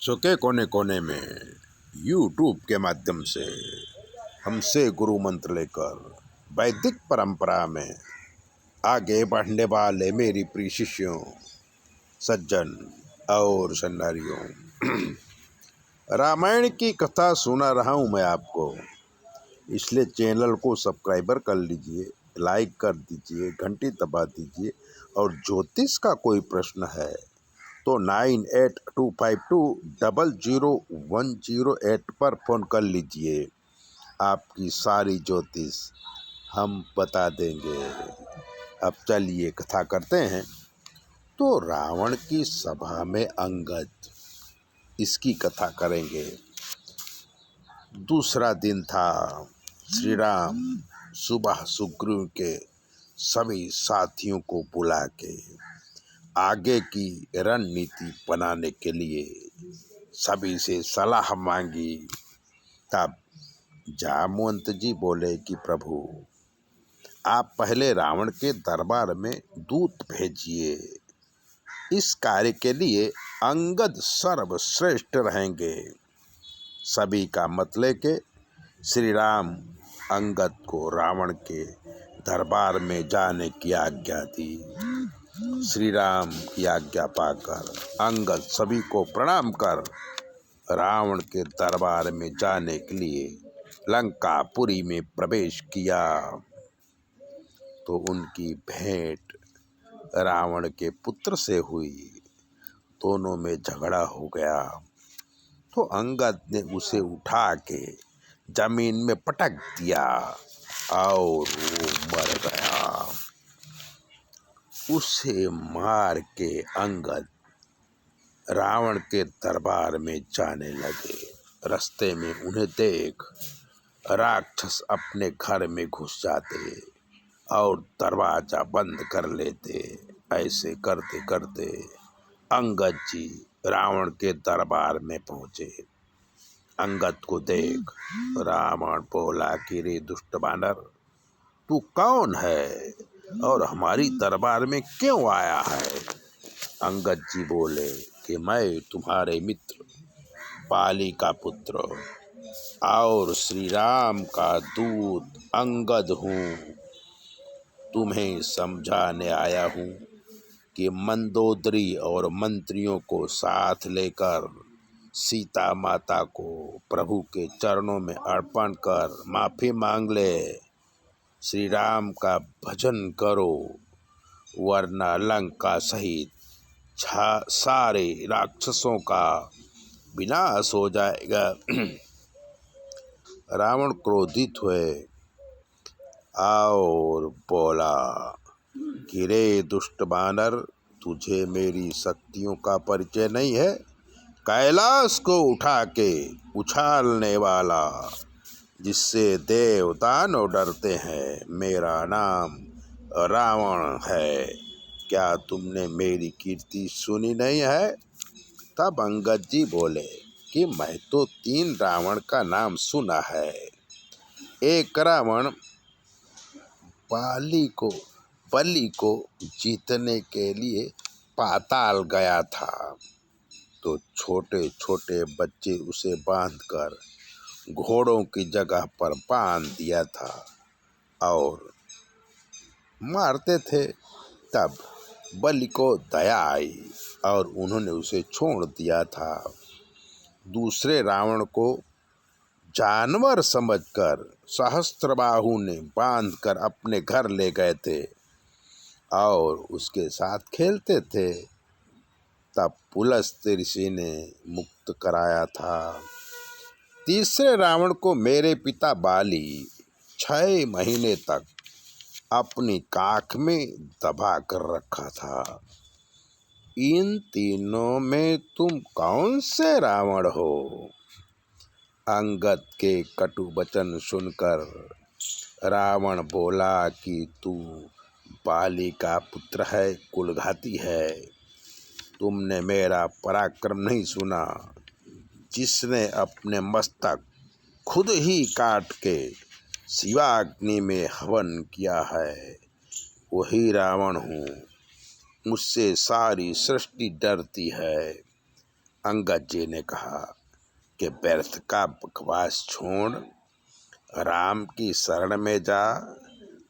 विश्व के कोने कोने में यूट्यूब के माध्यम से हमसे गुरु मंत्र लेकर वैदिक परंपरा में आगे बढ़ने वाले मेरी प्रिय शिष्यों, सज्जन और सन्नारियों, रामायण की कथा सुना रहा हूँ मैं आपको। इसलिए चैनल को सब्सक्राइबर कर लीजिए, लाइक कर दीजिए, घंटी दबा दीजिए। और ज्योतिष का कोई प्रश्न है तो 9825200108 पर फ़ोन कर लीजिए। आपकी सारी ज्योतिष हम बता देंगे। अब चलिए कथा करते हैं। तो रावण की सभा में अंगद, इसकी कथा करेंगे। दूसरा दिन था। श्री राम सुबह सुग्रीव के सभी साथियों को बुला के आगे की रणनीति बनाने के लिए सभी से सलाह मांगी। तब जामवंत जी बोले कि प्रभु, आप पहले रावण के दरबार में दूत भेजिए। इस कार्य के लिए अंगद सर्वश्रेष्ठ रहेंगे। सभी का मत लेके श्री राम अंगद को रावण के दरबार में जाने की आज्ञा दी। श्री राम की आज्ञा पाकर अंगद सभी को प्रणाम कर रावण के दरबार में जाने के लिए लंकापुरी में प्रवेश किया। तो उनकी भेंट रावण के पुत्र से हुई। दोनों में झगड़ा हो गया। तो अंगद ने उसे उठा के जमीन में पटक दिया और वो मर गया। उसे मार के अंगद रावण के दरबार में जाने लगे। रास्ते में उन्हें देख राक्षस अपने घर में घुस जाते और दरवाजा बंद कर लेते। ऐसे करते करते अंगद जी रावण के दरबार में पहुँचे। अंगद को देख रावण बोला कि रे दुष्ट बानर, तू कौन है और हमारी दरबार में क्यों आया है? अंगद जी बोले कि मैं तुम्हारे मित्र बाली का पुत्र और श्री राम का दूत अंगद हूँ। तुम्हें समझाने आया हूँ कि मंदोदरी और मंत्रियों को साथ लेकर सीता माता को प्रभु के चरणों में अर्पण कर माफ़ी मांग ले। श्री राम का भजन करो, वरना लंका सहित सारे राक्षसों का विनाश हो जाएगा। रावण क्रोधित हुए और बोला कि रे दुष्ट बानर, तुझे मेरी शक्तियों का परिचय नहीं है? कैलाश को उठा के उछालने वाला, जिससे देव दानव डरते हैं, मेरा नाम रावण है। क्या तुमने मेरी कीर्ति सुनी नहीं है? तब अंगद जी बोले कि मैं तो 3 रावण का नाम सुना है। एक रावण बलि को जीतने के लिए पाताल गया था। तो छोटे छोटे बच्चे उसे बांधकर घोड़ों की जगह पर बांध दिया था और मारते थे। तब बलि को दया आई और उन्होंने उसे छोड़ दिया था। दूसरे रावण को जानवर समझकर सहस्त्रबाहु ने बांधकर अपने घर ले गए थे और उसके साथ खेलते थे। तब पुलस्त्य ऋषि ने मुक्त कराया था। तीसरे रावण को मेरे पिता बाली 6 महीने तक अपनी काख में दबा कर रखा था। इन तीनों में तुम कौन से रावण हो? अंगद के कटु वचन सुनकर रावण बोला कि तू बाली का पुत्र है, कुलघाती है। तुमने मेरा पराक्रम नहीं सुना, जिसने अपने मस्तक खुद ही काट के शिवाग्नि में हवन किया है, वही रावण हूँ। मुझसे सारी सृष्टि डरती है। अंगद जी ने कहा कि व्यर्थ का बकवास छोड़, राम की शरण में जा।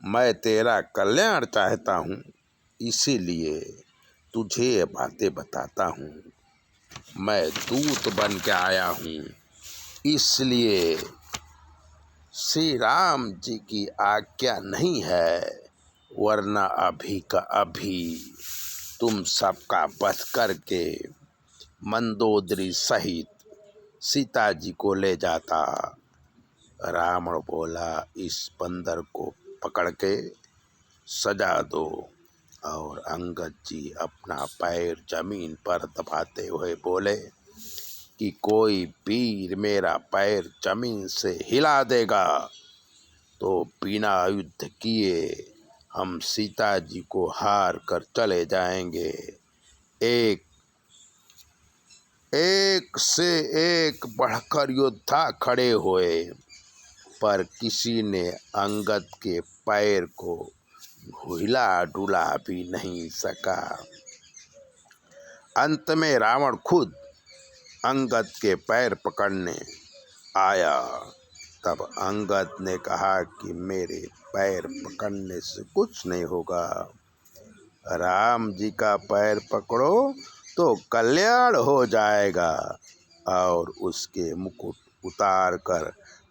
मैं तेरा कल्याण चाहता हूँ, इसीलिए तुझे ये बातें बताता हूँ। मैं दूत बन के आया हूँ, इसलिए श्री राम जी की आज्ञा नहीं है, वरना अभी का अभी तुम सबका वध करके मंदोदरी सहित सीता जी को ले जाता। रावण बोला, इस बंदर को पकड़ के सजा दो। और अंगद जी अपना पैर जमीन पर दबाते हुए बोले कि कोई वीर मेरा पैर जमीन से हिला देगा तो बिना युद्ध किए हम सीता जी को हार कर चले जाएंगे। एक एक से एक बढ़कर योद्धा खड़े हुए, पर किसी ने अंगद के पैर को हिला डुला भी नहीं सका। अंत में रावण खुद अंगद के पैर पकड़ने आया। तब अंगद ने कहा कि मेरे पैर पकड़ने से कुछ नहीं होगा, राम जी का पैर पकड़ो तो कल्याण हो जाएगा। और उसके मुकुट उतार कर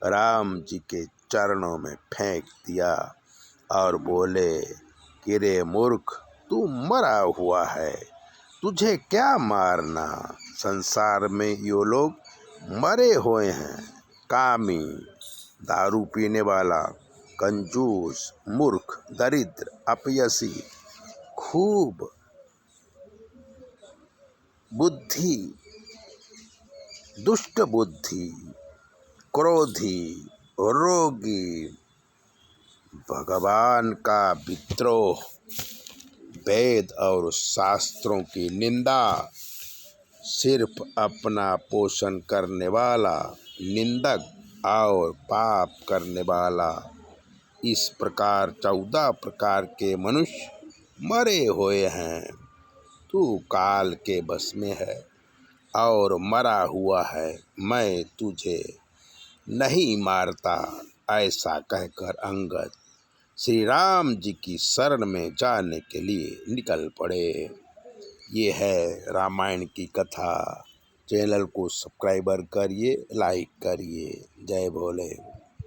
राम जी के चरणों में फेंक दिया और बोले कि रे मूर्ख, तू मरा हुआ है, तुझे क्या मारना। संसार में ये लोग मरे हुए हैं, कामी, दारू पीने वाला, कंजूस, मूर्ख, दरिद्र, अपयसी, खूब बुद्धि, दुष्ट बुद्धि, क्रोधी, रोगी, भगवान का विद्रोह, वेद और शास्त्रों की निंदा, सिर्फ अपना पोषण करने वाला, निंदक और पाप करने वाला, इस प्रकार 14 प्रकार के मनुष्य मरे हुए हैं। तू काल के बस में है और मरा हुआ है, मैं तुझे नहीं मारता। ऐसा कहकर अंगद श्री राम जी की शरण में जाने के लिए निकल पड़े। ये है रामायण की कथा। चैनल को सब्सक्राइबर करिए, लाइक करिए। जय भोले।